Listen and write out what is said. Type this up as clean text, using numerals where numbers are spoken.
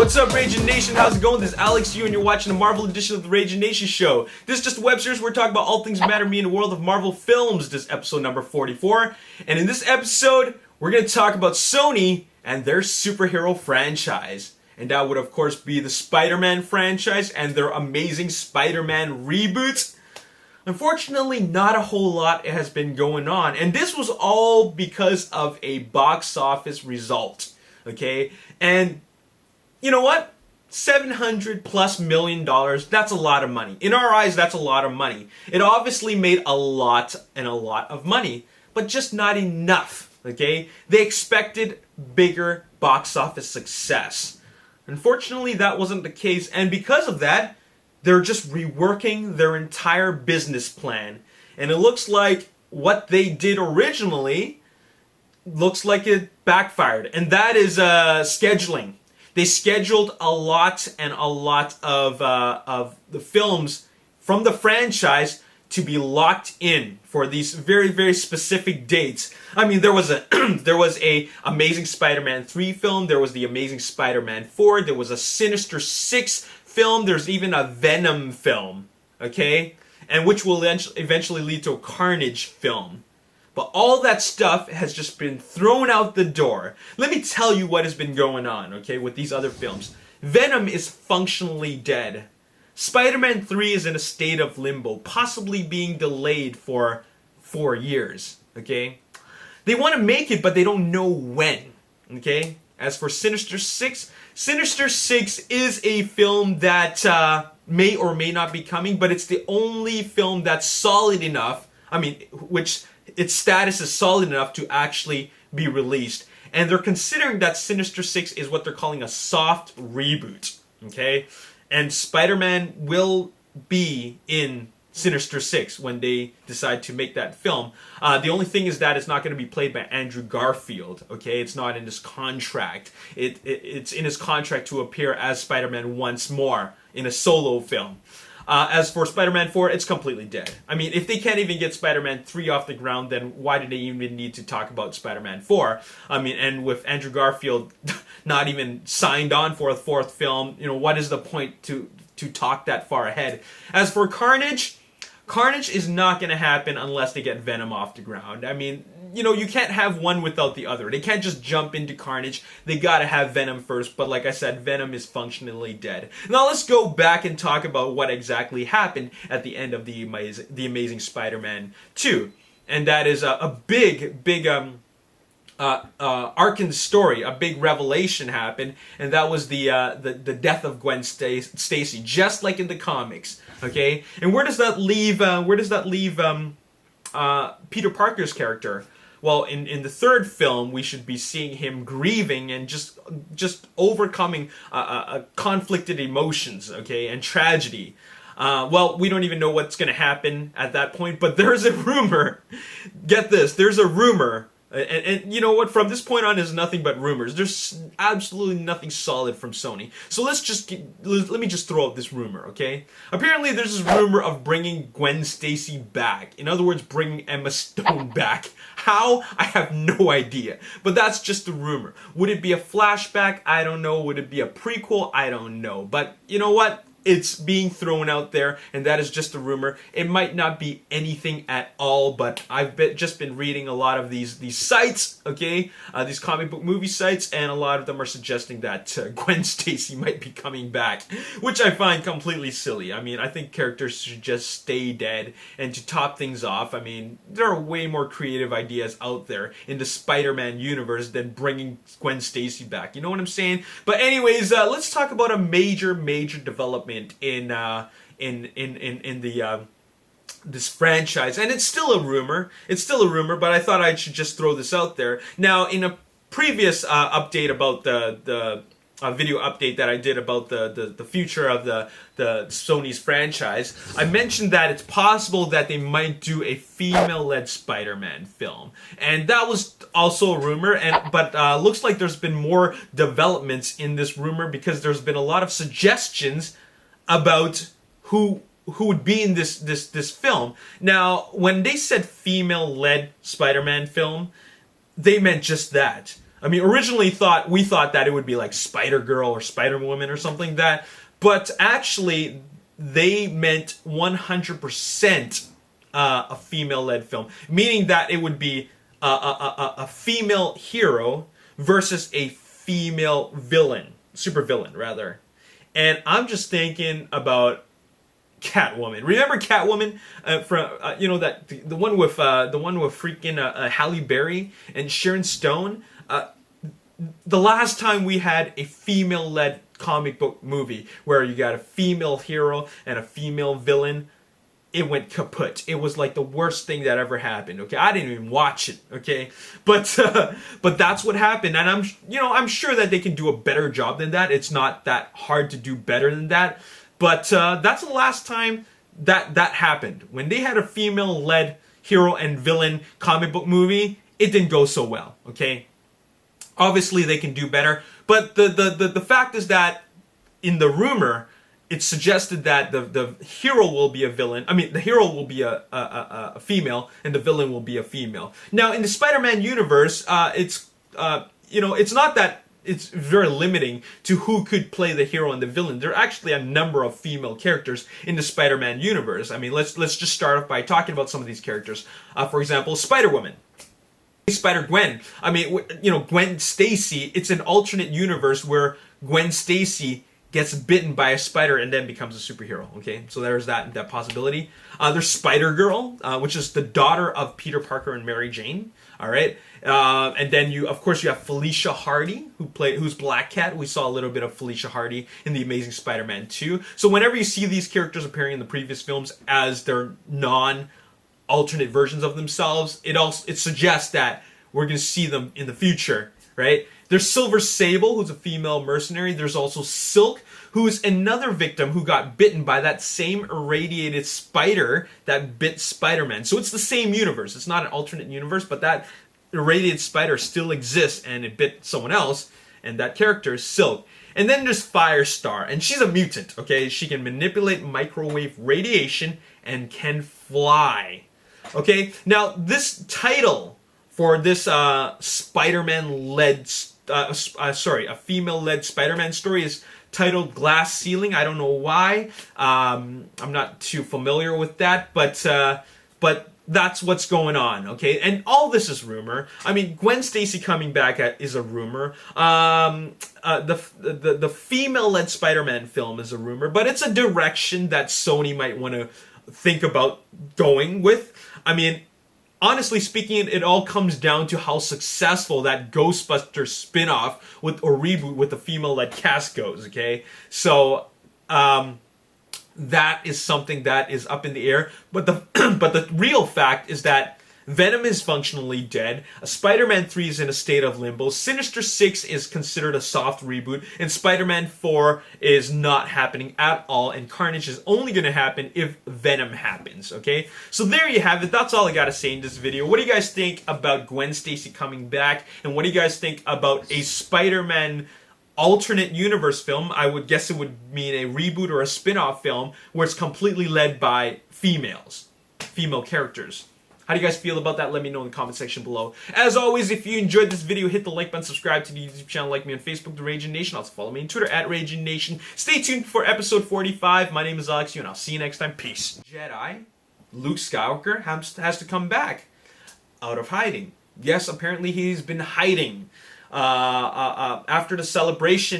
What's up, Ragin Nation? How's it going? This is Alex Yu, and you're watching the Marvel edition of the Ragin Nation show. This is just a web series where we're talking about all things that matter to me in the world of Marvel films. This is episode number 44. And in this episode, we're going to talk about Sony and their superhero franchise. And that would, of course, be the Spider-Man franchise and their amazing Spider-Man reboots. Unfortunately, not a whole lot has been going on. And this was all because of a box office result. Okay? And you know what? $700+ million, that's a lot of money. In our eyes, that's a lot of money. It obviously made a lot of money, but just not enough, okay? They expected bigger box office success. Unfortunately, that wasn't the case, and because of that, they're just reworking their entire business plan. And it looks like what they did originally looks like it backfired, and that is scheduling. They scheduled a lot of the films from the franchise to be locked in for these very, very specific dates. I mean, there was a Amazing Spider-Man 3 film, there was the Amazing Spider-Man 4, there was a Sinister 6 film, there's even a Venom film, okay? And which will eventually lead to a Carnage film. But all that stuff has just been thrown out the door. Let me tell you what has been going on, okay, with these other films. Venom is functionally dead. Spider-Man 3 is in a state of limbo, possibly being delayed for 4 years, okay? They want to make it, but they don't know when, okay? As for Sinister 6, Sinister 6 is a film that may or may not be coming, but it's the only film that's solid enough, which its status is solid enough to actually be released. And they're considering that Sinister 6 is what they're calling a soft reboot, okay? And Spider-Man will be in Sinister 6 when they decide to make that film. The only thing is that it's not going to be played by Andrew Garfield, okay? It's not in his contract. It's in his contract to appear as Spider-Man once more in a solo film. As for Spider-Man 4, it's completely dead. I mean, if they can't even get Spider-Man 3 off the ground, then why do they even need to talk about Spider-Man 4? I mean, and with Andrew Garfield not even signed on for a fourth film, you know, what is the point to talk that far ahead? As for Carnage, Carnage is not going to happen unless they get Venom off the ground. I mean, you know, you can't have one without the other. They can't just jump into Carnage. They gotta have Venom first, but like I said, Venom is functionally dead. Now let's go back and talk about what exactly happened at the end of the Amazing Spider-Man 2. And that is a big arc in the story. A big revelation happened, and that was the death of Gwen Stacy, just like in the comics. Okay, and where does that leave? Peter Parker's character? Well, in the third film, we should be seeing him grieving and just overcoming conflicted emotions, okay, and tragedy. Well, we don't even know what's going to happen at that point, but there's a rumor. Get this, there's a rumor. And you know what? From this point on, is nothing but rumors. There's absolutely nothing solid from Sony. So let me just throw out this rumor, okay? Apparently, there's this rumor of bringing Gwen Stacy back. In other words, bringing Emma Stone back. How? I have no idea. But that's just a rumor. Would it be a flashback? I don't know. Would it be a prequel? I don't know. But you know what? It's being thrown out there, and that is just a rumor. It might not be anything at all, but I've just been reading a lot of these sites, okay? These comic book movie sites, and a lot of them are suggesting that Gwen Stacy might be coming back, which I find completely silly. I mean, I think characters should just stay dead, and to top things off, I mean, there are way more creative ideas out there in the Spider-Man universe than bringing Gwen Stacy back. You know what I'm saying? But anyways, let's talk about a major development in this franchise, and it's still a rumor. But I thought I should just throw this out there. Now, in a previous update about the video update that I did about the future of the Sony's franchise, I mentioned that it's possible that they might do a female-led Spider-Man film, and that was also a rumor. But looks like there's been more developments in this rumor, because there's been a lot of suggestions about who would be in this film. Now, when they said female-led Spider-Man film, they meant just that. I mean, originally we thought that it would be like Spider-Girl or Spider-Woman or something like that, but actually they meant 100% a female-led film, meaning that it would be a female hero versus a female villain, supervillain rather. And I'm just thinking about Catwoman. Remember Catwoman from you know, that the one with freaking Halle Berry and Sharon Stone. The last time we had a female-led comic book movie where you got a female hero and a female villain, it went kaput. It was like the worst thing that ever happened. Okay, I didn't even watch it. Okay, but that's what happened, and I'm sure that they can do a better job than that. It's not that hard to do better than that. But that's the last time that happened. When they had a female-led hero and villain comic book movie, it didn't go so well. Okay, obviously they can do better. But the fact is that in the rumor, it suggested that the hero will be a villain. I mean, the hero will be a female, and the villain will be a female. Now, in the Spider-Man universe, it's not that it's very limiting to who could play the hero and the villain. There are actually a number of female characters in the Spider-Man universe. I mean, let's just start off by talking about some of these characters. For example, Spider-Woman. Spider-Gwen. I mean, Gwen Stacy. It's an alternate universe where Gwen Stacy gets bitten by a spider and then becomes a superhero. Okay, so there's that possibility. There's Spider-Girl, which is the daughter of Peter Parker and Mary Jane. All right, and then you have Felicia Hardy, who's Black Cat. We saw a little bit of Felicia Hardy in the Amazing Spider-Man 2. So whenever you see these characters appearing in the previous films as their non-alternate versions of themselves, it suggests that we're going to see them in the future, right? There's Silver Sable, who's a female mercenary. There's also Silk, who's another victim who got bitten by that same irradiated spider that bit Spider-Man. So it's the same universe. It's not an alternate universe, but that irradiated spider still exists and it bit someone else, and that character is Silk. And then there's Firestar, and she's a mutant, okay? She can manipulate microwave radiation and can fly. Okay? Now, this title for this Spider-Man-led a female-led Spider-Man story is titled Glass Ceiling. I don't know why. I'm not too familiar with that, but that's what's going on, okay? And all this is rumor. I mean, Gwen Stacy coming back is a rumor. The female-led Spider-Man film is a rumor, but it's a direction that Sony might want to think about going with. I mean, honestly speaking, it all comes down to how successful that Ghostbusters spin-off or reboot with the female-led cast goes, okay? So, that is something that is up in the air. But the real fact is that Venom is functionally dead. Spider-Man 3 is in a state of limbo. Sinister 6 is considered a soft reboot. And Spider-Man 4 is not happening at all. And Carnage is only going to happen if Venom happens, okay? So there you have it. That's all I got to say in this video. What do you guys think about Gwen Stacy coming back? And what do you guys think about a Spider-Man alternate universe film? I would guess it would mean a reboot or a spin-off film where it's completely led by female characters. How do you guys feel about that? Let me know in the comment section below. As always, if you enjoyed this video, hit the like button, subscribe to the YouTube channel, like me on Facebook, The Ragin Nation. Also follow me on Twitter, @RaginNation. Stay tuned for episode 45. My name is Alex, and I'll see you next time. Peace. Jedi, Luke Skywalker has to come back out of hiding. Yes, apparently he's been hiding after the celebration.